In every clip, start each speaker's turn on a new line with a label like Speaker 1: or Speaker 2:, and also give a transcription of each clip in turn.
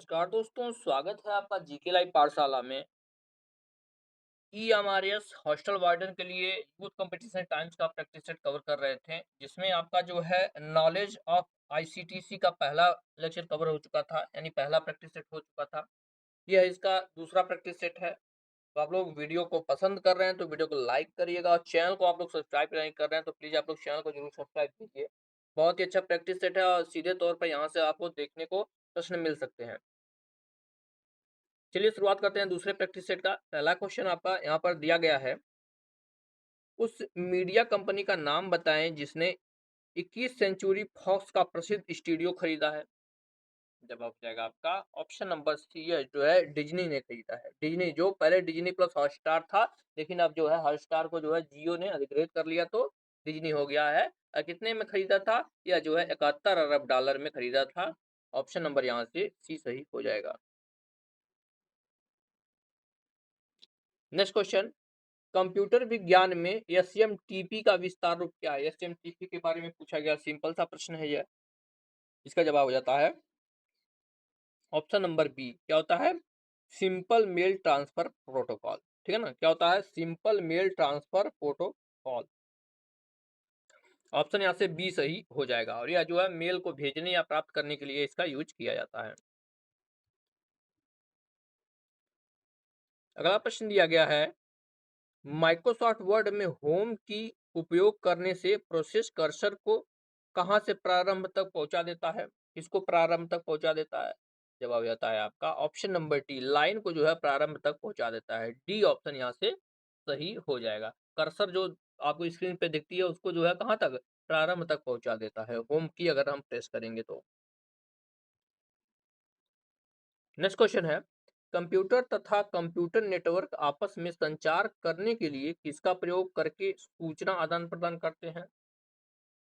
Speaker 1: नमस्कार दोस्तों, स्वागत है आपका जीके लाइव पाठशाला में। ईएमआरएस हॉस्टल वार्डन के लिए यूथ कंपटीशन टाइम्स का प्रैक्टिस सेट कवर कर रहे थे, जिसमें आपका जो है नॉलेज ऑफ आईसीटीसी का पहला लेक्चर कवर हो चुका था, यानी पहला प्रैक्टिस सेट हो चुका था। यह इसका दूसरा प्रैक्टिस सेट है। तो आप लोग वीडियो को पसंद कर रहे हैं तो वीडियो को लाइक करिएगा, और चैनल को आप लोग सब्सक्राइब नहीं कर रहे हैं तो प्लीज आप लोग चैनल को जरूर सब्सक्राइब कीजिए। बहुत ही अच्छा प्रैक्टिस सेट है और सीधे तौर पर यहाँ से आपको देखने को प्रश्न मिल सकते हैं। चलिए शुरुआत करते हैं दूसरे प्रैक्टिस सेट का। पहला क्वेश्चन आपका यहाँ पर दिया गया है, उस मीडिया कंपनी का नाम बताएं जिसने 21 सेंचुरी फॉक्स का प्रसिद्ध स्टूडियो खरीदा है। जवाब हो जाएगा आपका ऑप्शन नंबर सी, है जो है डिज्नी ने खरीदा है। डिज्नी, जो पहले डिज्नी प्लस हॉटस्टार था, लेकिन अब जो है हॉटस्टार को जो है जियो ने अधिग्रहित कर लिया, तो डिज्नी हो गया है। कितने में खरीदा था? या जो है 71 अरब डॉलर में खरीदा था। ऑप्शन नंबर यहाँ से सी सही हो जाएगा। नेक्स्ट क्वेश्चन, कंप्यूटर विज्ञान में एसएमटीपी का विस्तार रूप क्या है? एसएमटीपी के बारे में पूछा गया, सिंपल सा प्रश्न है यह। इसका जवाब हो जाता है ऑप्शन नंबर बी। क्या होता है? Simple mail transfer protocol. ठीक है ना, क्या होता है? Simple mail transfer protocol. Option यहाँ से बी सही हो जाएगा, और यह जो है मेल को भेजने या प्राप्त करने के लिए इसका यूज किया जाता है। अगला प्रश्न दिया गया है, माइक्रोसॉफ्ट वर्ड में होम की उपयोग करने से प्रोसेस कर्सर को कहां से प्रारंभ तक पहुंचा देता है? किसको प्रारंभ तक पहुंचा देता है? जवाब आता है आपका ऑप्शन नंबर डी, लाइन को जो है प्रारंभ तक पहुंचा देता है। डी ऑप्शन यहाँ से सही हो जाएगा। कर्सर जो आपको स्क्रीन पे दिखती है उसको जो है कहां तक? प्रारंभ तक पहुंचा देता है, होम की अगर हम प्रेस करेंगे तो। नेक्स्ट क्वेश्चन है, कंप्यूटर तथा कंप्यूटर नेटवर्क आपस में संचार करने के लिए किसका प्रयोग करके सूचना आदान प्रदान करते हैं?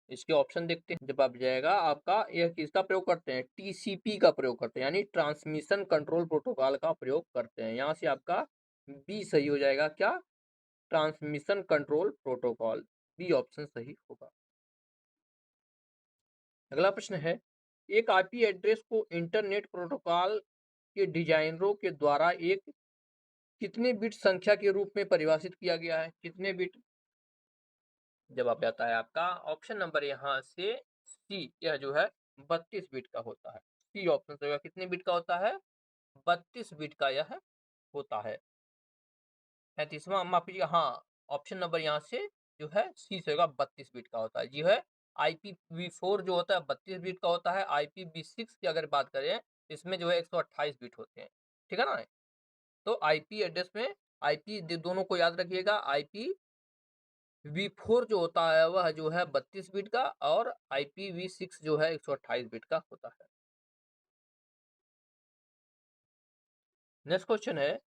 Speaker 1: इसके ऑप्शन देखते हैं। जब आप जाएगा आपका, यह किसका प्रयोग करते हैं? टीसीपी का प्रयोग करते हैं, यानी ट्रांसमिशन कंट्रोल प्रोटोकॉल का प्रयोग करते हैं। यहाँ से आपका बी सही हो जाएगा। क्या? Transmission control protocol. B option सही होगा। अगला प्रश्न है, एक आईपी एड्रेस को इंटरनेट प्रोटोकॉल के डिजाइनरों के द्वारा एक कितने बिट संख्या के रूप में परिभाषित किया गया है? कितने बिट? जवाब आता है आपका ऑप्शन नंबर यहाँ से सी, यह जो है 32 बिट का होता है। सी ऑप्शन से कितने बिट का होता है? 32 बिट का यह होता है। 35वां, माफ कीजिएगा, हाँ, ऑप्शन नंबर यहाँ से जो है सी से होगा, 32 बिट का होता है जी है। IPv4 जो होता है 32 बिट का होता है। IPv6 की अगर बात करें, इसमें जो है 128 बिट होते हैं। ठीक है ना? तो आईपी एड्रेस में आईपी दोनों को याद रखिएगा। IPv4 जो होता है वह जो है 32 बिट का, और IPv6 जो है 128 बिट का होता है। नेक्स्ट क्वेश्चन है,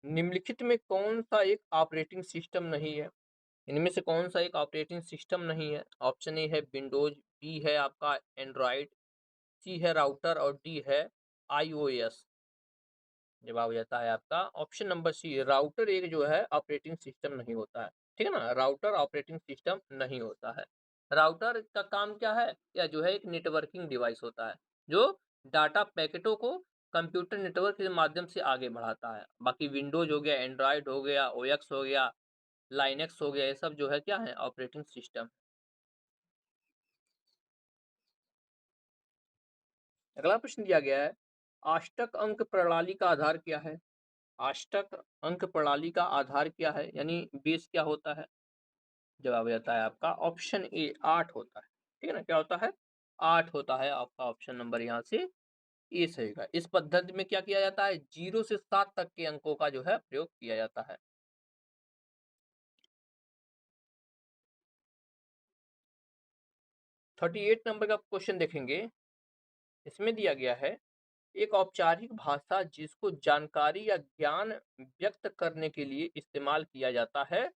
Speaker 1: निम्नलिखित में कौन सा एक ऑपरेटिंग सिस्टम नहीं है? इनमें से कौन सा एक ऑपरेटिंग सिस्टम नहीं है? ऑप्शन ए है विंडोज, बी है आपका एंड्रॉइड, सी है राउटर, और डी है iOS। जवाब हो जाता है आपका ऑप्शन नंबर सी, राउटर एक जो है ऑपरेटिंग सिस्टम नहीं होता है। ठीक है ना, राउटर ऑपरेटिंग सिस्टम नहीं होता है। राउटर का काम क्या है? या जो है एक नेटवर्किंग डिवाइस होता है, जो डाटा पैकेटों को कंप्यूटर नेटवर्क के माध्यम से आगे बढ़ाता है। बाकी विंडोज हो गया, एंड्रॉयड हो गया, ओएक्स हो गया, लाइनेक्स हो गया, ये सब जो है क्या है? Operating system. अगला प्रश्न दिया गया है, अष्टक अंक प्रणाली का आधार क्या है? अष्टक अंक प्रणाली का आधार क्या है, यानी बेस क्या होता है? जवाब हो जाता है आपका ऑप्शन ए, 8 होता है। ठीक है ना, क्या होता है? 8 होता है। आपका ऑप्शन नंबर यहाँ से ए सही होगा। इस पद्धति में क्या किया जाता है? 0 से 7 तक के अंकों का जो है प्रयोग किया जाता है। 38 नंबर का क्वेश्चन देखेंगे। इसमें दिया गया है, एक औपचारिक भाषा जिसको जानकारी या ज्ञान व्यक्त करने के लिए इस्तेमाल किया जाता है,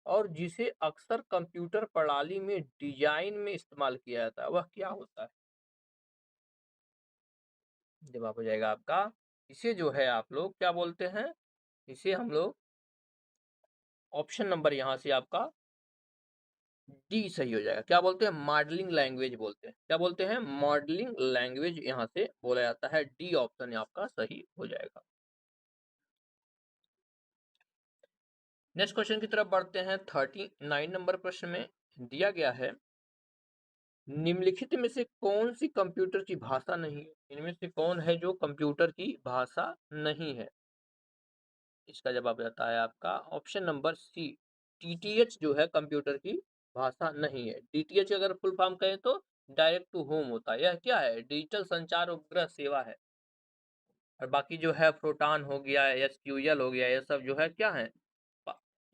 Speaker 1: और जिसे अक्सर कंप्यूटर प्रणाली में डिजाइन में इस्तेमाल किया जाता है, वह क्या होता है? जवाब हो जाएगा आपका, इसे जो है आप लोग क्या बोलते हैं? इसे हम लोग ऑप्शन नंबर यहाँ से आपका डी सही हो जाएगा। क्या बोलते हैं? मॉडलिंग लैंग्वेज बोलते हैं। क्या बोलते हैं? मॉडलिंग लैंग्वेज यहाँ से बोला जाता है। डी ऑप्शन आपका सही हो जाएगा। नेक्स्ट क्वेश्चन की तरफ बढ़ते हैं। 39 नंबर प्रश्न में दिया गया है, निम्नलिखित में से कौन सी कंप्यूटर की भाषा नहीं है? इनमें से कौन है जो कंप्यूटर की भाषा नहीं है? इसका जवाब आता है आपका ऑप्शन नंबर सी, डीटीएच जो है कंप्यूटर की भाषा नहीं है। डीटीएच अगर फुल फॉर्म कहें तो डायरेक्ट टू होम होता है। यह क्या है? डिजिटल संचार उपग्रह सेवा है। और बाकी जो है प्रोटॉन हो गया, एसक्यूएल हो गया, ये सब जो है क्या है?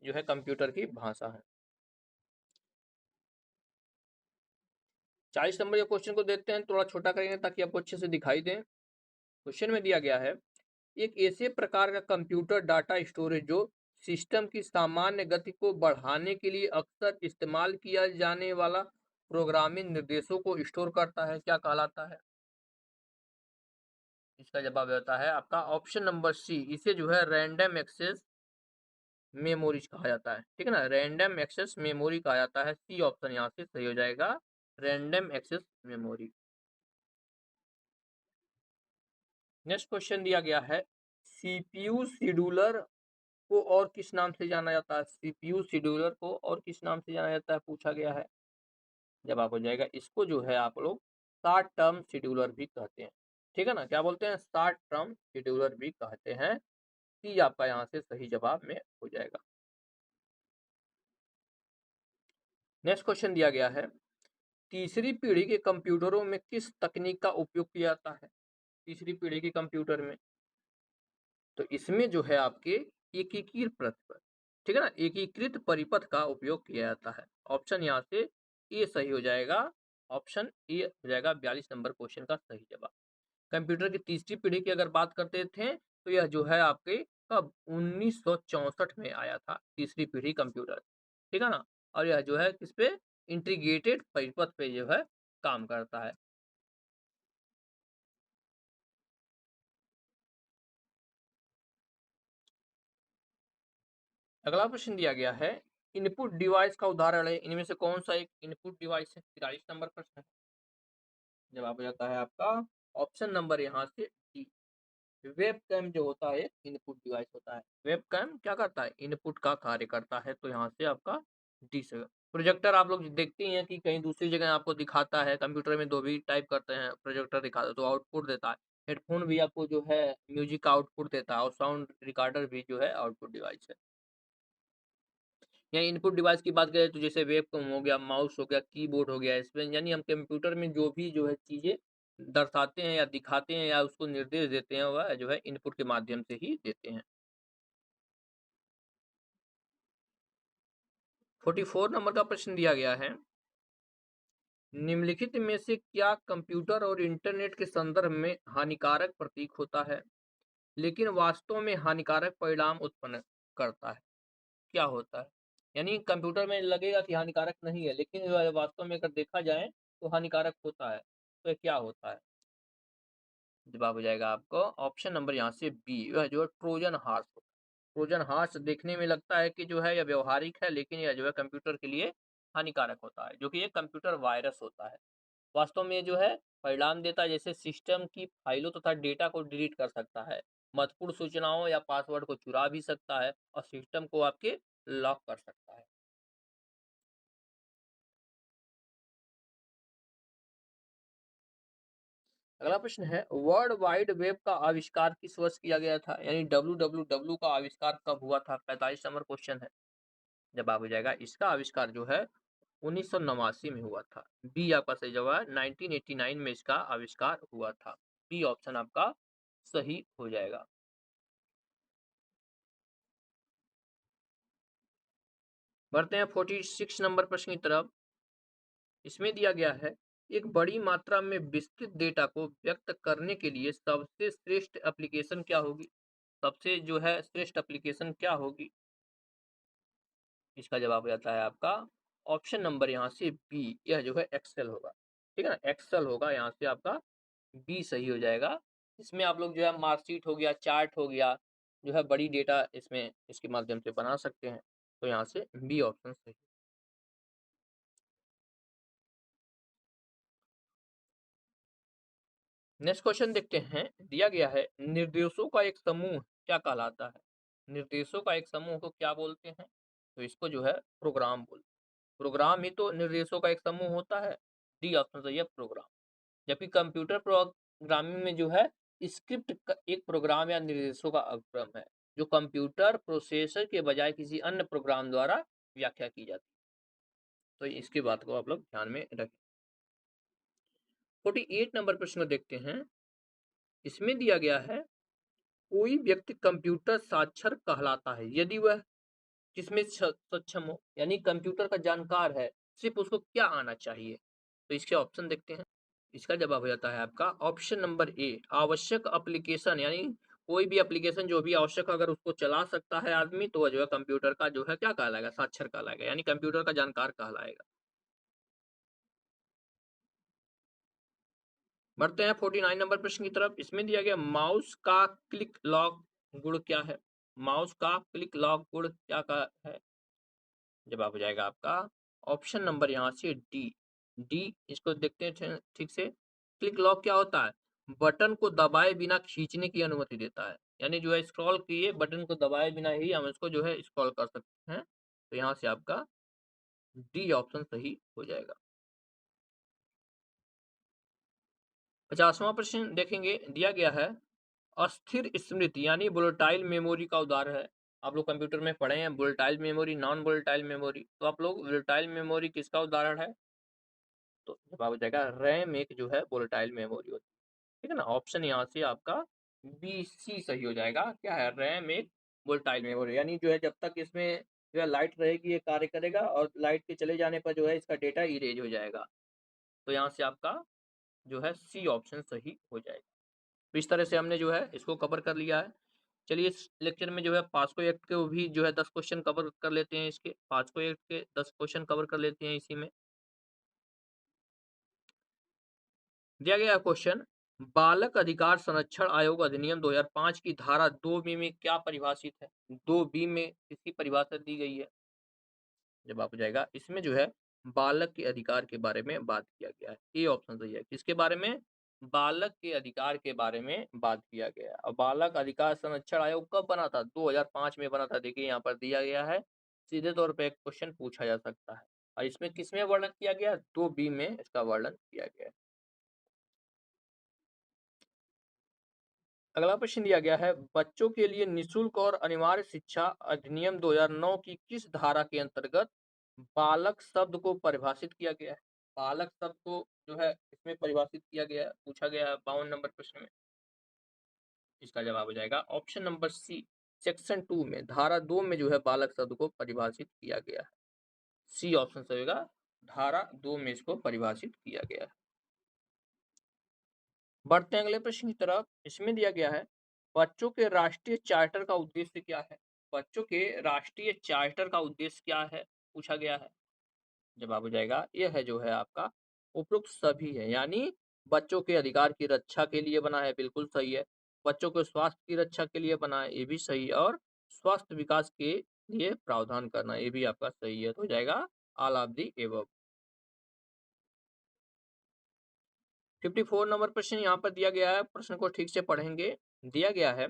Speaker 1: जो है कंप्यूटर की भाषा है। 40 नंबर के क्वेश्चन को देखते हैं, थोड़ा छोटा करेंगे ताकि आपको अच्छे से दिखाई दे। क्वेश्चन में दिया गया है, एक ऐसे प्रकार का कंप्यूटर डाटा स्टोरेज जो सिस्टम की सामान्य गति को बढ़ाने के लिए अक्सर इस्तेमाल किया जाने वाला प्रोग्रामिंग निर्देशों को स्टोर करता है, क्या कहलाता है? इसका जवाब होता है आपका ऑप्शन नंबर सी, इसे जो है रैंडम एक्सेस मेमोरीज कहा जाता है। ठीक है ना, रैंडम एक्सेस मेमोरी कहा जाता है। सी ऑप्शन यहाँ से सही हो जाएगा, random access memory. Next question दिया गया है, सीपीयू शेड्यूलर को और किस नाम से जाना जाता है? सीपीयू शेड्यूलर को और किस नाम से जाना जाता है, पूछा गया है। जवाब हो जाएगा, इसको जो है आप लोग शॉर्ट टर्म शेड्यूलर भी कहते हैं। ठीक है ना, क्या बोलते हैं? शॉर्ट टर्म शेड्यूलर भी कहते हैं। सी आपका यहाँ से सही जवाब में हो जाएगा। नेक्स्ट क्वेश्चन दिया गया है, तीसरी पीढ़ी के कंप्यूटरों में किस तकनीक का उपयोग किया जाता है? तीसरी पीढ़ी के कंप्यूटर में, तो इसमें जो है आपके एकीकृत परिपथ, ठीक है ना, एकीकृत परिपथ का उपयोग किया जाता है। ऑप्शन यहाँ से ए सही हो जाएगा। ऑप्शन ए हो जाएगा 42 नंबर क्वेश्चन का सही जवाब। कंप्यूटर की तीसरी पीढ़ी की अगर बात करते थे तो यह जो है आपके कब 1964 में आया था, तीसरी पीढ़ी कंप्यूटर। ठीक है ना, और यह जो है किस पे? इंटीग्रेटेड परिपथ पे जो है काम करता है। अगला प्रश्न दिया गया है, इनपुट डिवाइस का उदाहरण है, इनमें से कौन सा एक इनपुट डिवाइस है? 43 नंबर प्रश्न है। जवाब हो जाता है आपका ऑप्शन नंबर यहाँ से डी, वेब कैम जो होता है इनपुट डिवाइस होता है। वेब कैम क्या करता है? इनपुट का कार्य करता है। तो यहाँ से आपका डी से। प्रोजेक्टर आप लोग देखते ही हैं कि कहीं दूसरी जगह आपको दिखाता है, कंप्यूटर में दो भी टाइप करते हैं, प्रोजेक्टर दिखाता है तो आउटपुट देता है। हेडफोन भी आपको जो है म्यूजिक का आउटपुट देता है, और साउंड रिकॉर्डर भी जो है आउटपुट डिवाइस है। या इनपुट डिवाइस की बात करें तो जैसे वेबकैम हो गया, माउस हो गया, कीबोर्ड हो गया, इसमें यानी हम कंप्यूटर में जो भी जो है चीजें दर्शाते हैं या दिखाते हैं या उसको निर्देश देते हैं, वह जो है इनपुट के माध्यम से ही देते हैं। 44 नंबर का प्रश्न दिया गया है, निम्नलिखित में से क्या कंप्यूटर और इंटरनेट के संदर्भ में हानिकारक प्रतीक होता है लेकिन वास्तव में हानिकारक परिणाम उत्पन्न करता है? क्या होता है? यानी कंप्यूटर में लगेगा कि हानिकारक नहीं है, लेकिन वास्तव में अगर देखा जाए तो हानिकारक होता है। तो ये क्या होता है? जवाब हो जाएगा आपको ऑप्शन नंबर यहाँ से बी, वह जो है ट्रोजन हॉर्स। ट्रोजन हॉर्स देखने में लगता है कि जो है यह व्यवहारिक है, लेकिन यह जो है कंप्यूटर के लिए हानिकारक होता है, जो कि ये कंप्यूटर वायरस होता है। वास्तव में ये जो है परिणाम देता है, जैसे सिस्टम की फाइलों तथा डेटा को डिलीट कर सकता है, महत्वपूर्ण सूचनाओं या पासवर्ड को चुरा भी सकता है, और सिस्टम को आपके लॉक कर सकता है। अगला प्रश्न है, वर्ल्ड वाइड वेब का आविष्कार किस वर्ष किया गया था? यानी डब्ल्यू का आविष्कार कब हुआ था? 45 नंबर क्वेश्चन है। जवाब हो जाएगा, इसका आविष्कार जो है 1989 में हुआ था। बी आपका सही जवाब है, 1989 में इसका आविष्कार हुआ था। बी ऑप्शन आपका सही हो जाएगा। बढ़ते हैं 46 नंबर प्रश्न की तरफ। इसमें दिया गया है, एक बड़ी मात्रा में विस्तृत डेटा को व्यक्त करने के लिए सबसे श्रेष्ठ एप्लीकेशन क्या होगी? सबसे जो है श्रेष्ठ एप्लीकेशन क्या होगी? इसका जवाब हो जाता है आपका ऑप्शन नंबर यहाँ से बी, यह जो है एक्सेल होगा। ठीक है ना, एक्सेल होगा यहाँ से आपका बी सही हो जाएगा। इसमें आप लोग जो है मार्कशीट हो गया, चार्ट हो गया, जो है बड़ी डेटा इसमें इसके माध्यम से बना सकते हैं। तो यहाँ से बी ऑप्शन सही। नेक्स्ट क्वेश्चन देखते हैं, दिया गया है निर्देशों का एक समूह क्या कहलाता है? निर्देशों का एक समूह को क्या बोलते हैं? तो इसको जो है प्रोग्राम बोलते हैं। प्रोग्राम ही तो निर्देशों का एक समूह होता है। डी ऑप्शन सही है, प्रोग्राम। जबकि कंप्यूटर प्रोग्रामिंग में जो है स्क्रिप्ट का एक प्रोग्राम या निर्देशों का अनुक्रम है, जो कंप्यूटर प्रोसेसर के बजाय किसी अन्य प्रोग्राम द्वारा व्याख्या की जाती है। तो इसकी बात को आप लोग ध्यान में रखें। 48 नंबर प्रश्न को देखते हैं। इसमें दिया गया है कोई व्यक्ति कंप्यूटर साक्षर कहलाता है यदि वह किसमें सक्षम हो, यानी कंप्यूटर का जानकार है, सिर्फ उसको क्या आना चाहिए? तो इसके ऑप्शन देखते हैं। इसका जवाब हो जाता है आपका ऑप्शन नंबर ए, आवश्यक एप्लीकेशन, यानी कोई भी एप्लीकेशन जो भी आवश्यक अगर उसको चला सकता है आदमी, तो वह जो है कंप्यूटर का जो है क्या कहलाएगा? साक्षर कहलाएगा, यानी कंप्यूटर का जानकार कहलाएगा। बढ़ते हैं 49 नंबर प्रश्न की तरफ। इसमें दिया गया माउस का क्लिक लॉक गुण क्या है? माउस का क्लिक लॉक गुण क्या का है? जवाब हो जाएगा आपका ऑप्शन नंबर यहाँ से डी। डी, इसको देखते हैं ठीक से। क्लिक लॉक क्या होता है? बटन को दबाए बिना खींचने की अनुमति देता है, यानी जो है स्क्रॉल किए बटन को दबाए बिना ही हम इसको जो है स्क्रॉल कर सकते हैं। तो यहाँ से आपका डी ऑप्शन सही हो जाएगा। 50वां प्रश्न देखेंगे, दिया गया है अस्थिर स्मृति यानी वोलेटाइल मेमोरी का उदाहरण है। आप लोग कंप्यूटर में पढ़े हैं volatile memory, non volatile memory, तो आप लोग वोलेटाइल मेमोरी किसका उदाहरण है? तो जवाब हो जाएगा रैम एक जो है वोलेटाइल मेमोरी होती है। ठीक है ना, ऑप्शन यहाँ से आपका बी सी सही हो जाएगा। क्या है? रैम एक वोलेटाइल मेमोरी, यानी जो है जब तक इसमें जो है लाइट रहेगी ये कार्य करेगा, और लाइट के चले जाने पर जो है इसका डेटा इरेज हो जाएगा। तो यहाँ से आपका जो है सी ऑप्शन सही हो जाएगा। तो इस तरह से हमने जो है इसको कवर कर लिया है। चलिए इस लेक्चर में जो है पास्को एक्ट के भी जो है 10 क्वेश्चन कवर कर लेते हैं। इसके पास्को एक्ट के 10 क्वेश्चन कवर कर लेते हैं इसी में। दिया गया क्वेश्चन, बालक अधिकार संरक्षण आयोग अधिनियम 2005 की धारा 2 बी में क्या परिभाषित है? 2 बी में किसकी परिभाषा दी गई है? जवाब हो जाएगा इसमें जो है बालक के अधिकार के बारे में बात किया गया है। ए ऑप्शन सही है। किसके बारे में? बालक के अधिकार के बारे में बात किया गया है। और बालक अधिकार संरक्षण आयोग कब बना था? 2005 में बना था। देखिए यहाँ पर दिया गया है, सीधे तौर पे एक क्वेश्चन पूछा जा सकता है। और इसमें किसमें वर्णन किया गया? 2 बी में इसका वर्णन किया गया है। अगला प्रश्न दिया गया है, बच्चों के लिए निःशुल्क और अनिवार्य शिक्षा अधिनियम 2009 की किस धारा के अंतर्गत बालक शब्द को परिभाषित किया गया है? बालक शब्द को जो है इसमें परिभाषित किया गया है, पूछा गया है 52 नंबर प्रश्न में। इसका जवाब हो जाएगा ऑप्शन नंबर सी, सेक्शन 2 में, धारा 2 में जो है बालक शब्द को परिभाषित किया गया है। सी ऑप्शन सही होगा, धारा 2 में इसको परिभाषित किया गया है। बढ़ते हैं अगले प्रश्न की तरफ। इसमें दिया गया है, बच्चों के राष्ट्रीय चार्टर का उद्देश्य क्या है? बच्चों के राष्ट्रीय चार्टर का उद्देश्य क्या है, पूछा गया है। जवाब हो जाएगा यह है जो है आपका उपरोक्त सभी है, यानी बच्चों के अधिकार की रक्षा के लिए बना है, बिल्कुल सही है। बच्चों के स्वास्थ्य की रक्षा के लिए बना है, ये भी सही है। और स्वास्थ्य विकास के लिए प्रावधान करना, ये भी आपका सही है। तो हो जाएगा all of the above. 54 number प्रश्न यहाँ पर दिया गया है, प्रश्न को ठीक से पढ़ेंगे। दिया गया है,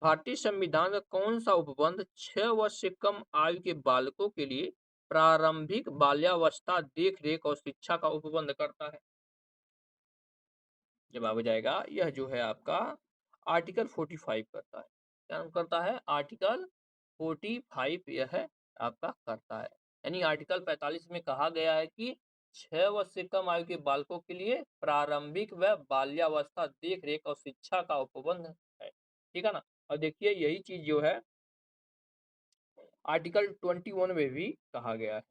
Speaker 1: भारतीय संविधान का कौन सा उपबंध 6 वर्ष से कम आयु के बालकों के लिए प्रारंभिक बाल्यावस्था देख रेख और शिक्षा का उपबंध करता है? जवाब हो जाएगा यह जो है आपका आर्टिकल 45 करता है। क्या करता है? आर्टिकल 45 यह आपका करता है। यानी आर्टिकल 45 में कहा गया है कि 6 वर्ष से कम आयु के बालकों के लिए प्रारंभिक व बाल्यावस्था देख रेख और शिक्षा का उपबंध है। ठीक है ना। और देखिए यही चीज जो है आर्टिकल 21 में भी कहा गया है।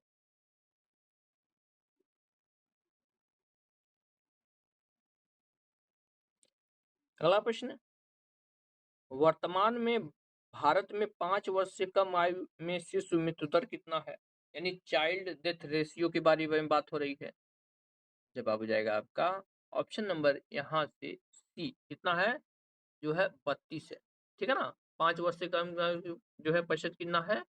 Speaker 1: अगला प्रश्न, वर्तमान में भारत में 5 वर्ष से कम आयु में शिशु मृत्यु दर कितना है? यानी चाइल्ड डेथ रेशियो के बारे में बात हो रही है। जवाब हो जाएगा आपका ऑप्शन नंबर यहाँ से सी, कितना है? जो है 32 है। ठीक है ना। 5 वर्ष से कम जो है प्रतिशत कितना है?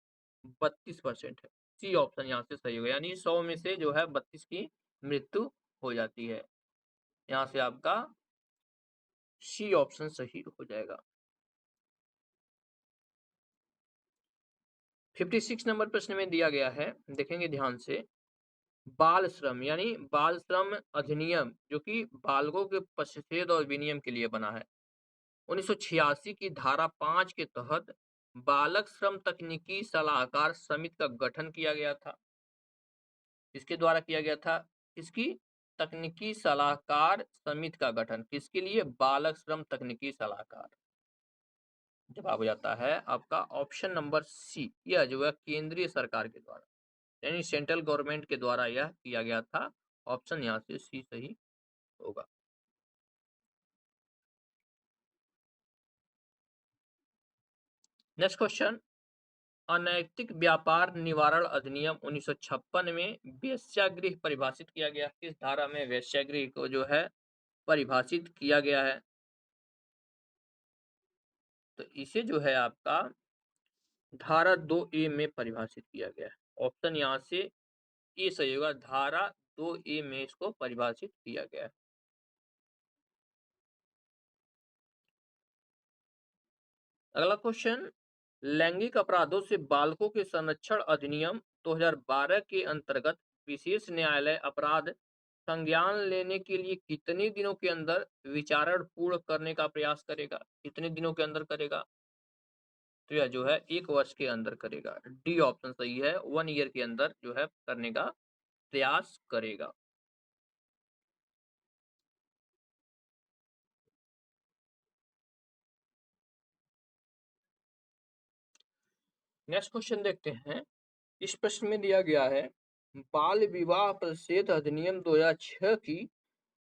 Speaker 1: 32% है। सी ऑप्शन यहाँ से सही होगा, यानी 100 में से जो है 32 की मृत्यु हो जाती है। यहाँ से आपका सी ऑप्शन सही हो जाएगा। 56 नंबर प्रश्न में दिया गया है, देखेंगे ध्यान से। बाल श्रम यानी बाल श्रम अधिनियम जो कि बालकों के पश्चात और विनियम के लिए बना है, 1986 की धारा 5 के तहत बालक श्रम तकनीकी सलाहकार समिति का गठन किया गया था। इसके द्वारा किया गया था, इसकी तकनीकी सलाहकार समिति का गठन किसके लिए? बालक श्रम तकनीकी सलाहकार। जवाब हो जाता है आपका ऑप्शन नंबर सी, यह जो है केंद्रीय सरकार के द्वारा यानी सेंट्रल गवर्नमेंट के द्वारा यह किया गया था। ऑप्शन यहाँ से सी सही होगा। नेक्स्ट क्वेश्चन, अनैतिक व्यापार निवारण अधिनियम 1956 में वेश्यागृह परिभाषित किया गया। किस धारा में वेश्यागृह को जो है परिभाषित किया गया है? तो इसे जो है आपका धारा 2A में परिभाषित किया गया है। ऑप्शन यहाँ से ए सही होगा, धारा 2A में इसको परिभाषित किया गया है। अगला क्वेश्चन, लैंगिक अपराधों से बालकों के संरक्षण अधिनियम 2012 के अंतर्गत विशेष न्यायालय अपराध संज्ञान लेने के लिए कितने दिनों के अंदर विचारण पूर्ण करने का प्रयास करेगा? कितने दिनों के अंदर करेगा? तो यह जो है 1 वर्ष के अंदर करेगा। डी ऑप्शन सही है, 1 ईयर के अंदर जो है करने का प्रयास करेगा। नेक्स्ट क्वेश्चन देखते हैं। इस प्रश्न में दिया गया है, बाल विवाह प्रतिषेध अधिनियम 2006 की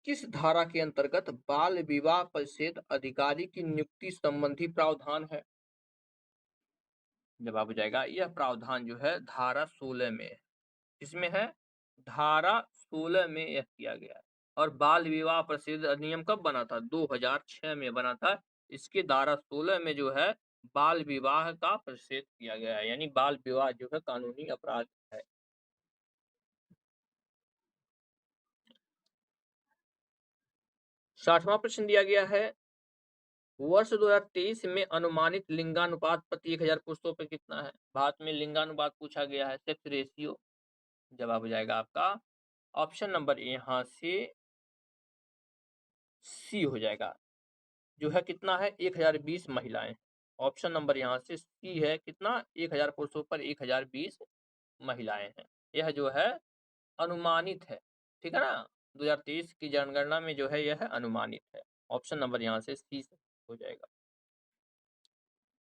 Speaker 1: किस धारा के अंतर्गत बाल विवाह प्रतिषेध अधिकारी की नियुक्ति संबंधी प्रावधान है? जवाब हो जाएगा, यह प्रावधान जो है धारा 16 में है। किसमें है? धारा 16 में यह किया गया है। और बाल विवाह प्रतिषेध अधिनियम कब बना था? 2006 में बना था। इसके धारा 16 में जो है बाल विवाह का प्रतिषेध किया गया है, यानी बाल विवाह जो है कानूनी अपराध है। 60वां प्रश्न दिया गया है, वर्ष 2023 में अनुमानित लिंगानुपात प्रति 1000 पुरुषों पे कितना है? भारत में लिंगानुपात पूछा गया है, सेक्स रेशियो। जवाब हो जाएगा आपका ऑप्शन नंबर यहाँ से सी हो जाएगा, जो है कितना है? 1020 महिलाएं। ऑप्शन नंबर यहाँ से सी है, कितना? 1000 पुरुषों पर 1020 महिलाएं हैं। यह जो है अनुमानित है, ठीक है ना? 2023 की जनगणना में जो है यह अनुमानित है। ऑप्शन नंबर यहाँ से सी हो जाएगा।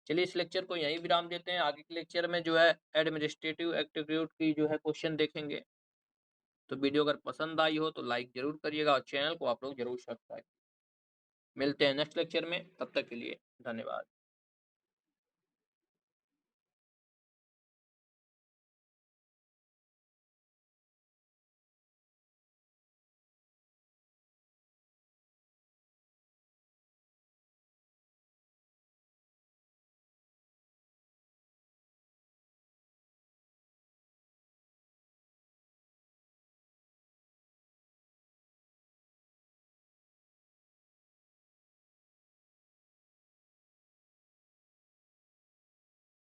Speaker 1: चलिए इस लेक्चर को यहीं विराम देते हैं। आगे के लेक्चर में जो है एडमिनिस्ट्रेटिव एप्टीट्यूड की जो है क्वेश्चन देखेंगे। तो वीडियो अगर पसंद आई हो तो लाइक जरूर करिएगा और चैनल को आप लोग जरूर सब्सक्राइब। मिलते हैं नेक्स्ट लेक्चर में, तब तक के लिए धन्यवाद।